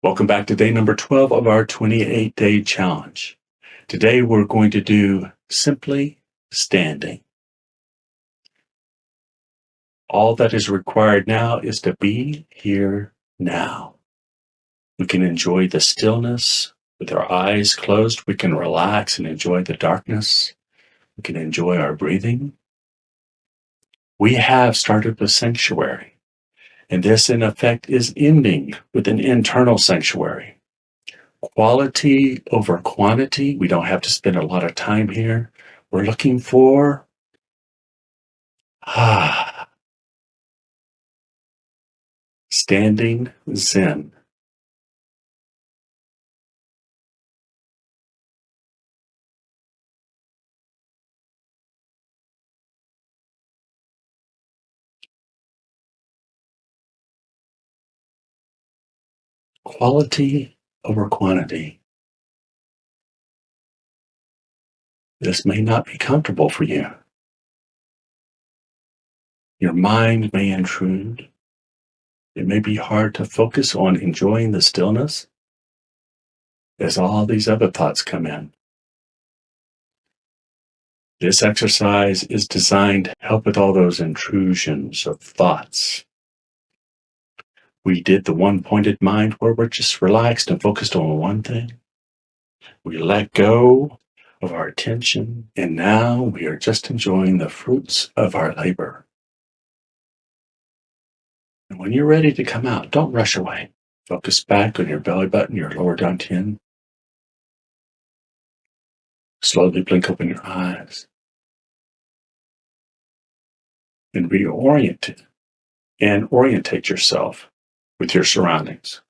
Welcome back to day number 12 of our 28-day challenge. Today we're going to do simply standing. All that is required now is to be here now. We can enjoy the stillness with our eyes closed. We can relax and enjoy the darkness. We can enjoy our breathing. We have started the sanctuary, and this in effect is ending with an internal sanctuary. Quality over quantity. We don't have to spend a lot of time here. We're looking for standing Zen. Quality over quantity. This may not be comfortable for you. Your mind may intrude. It may be hard to focus on enjoying the stillness as all these other thoughts come in. This exercise is designed to help with all those intrusions of thoughts. We did the one-pointed mind where we're just relaxed and focused on one thing. We let go of our attention, and now we are just enjoying the fruits of our labor. And when you're ready to come out, don't rush away. Focus back on your belly button, your lower dantian. Slowly blink open your eyes and reorient and orientate yourself with your surroundings.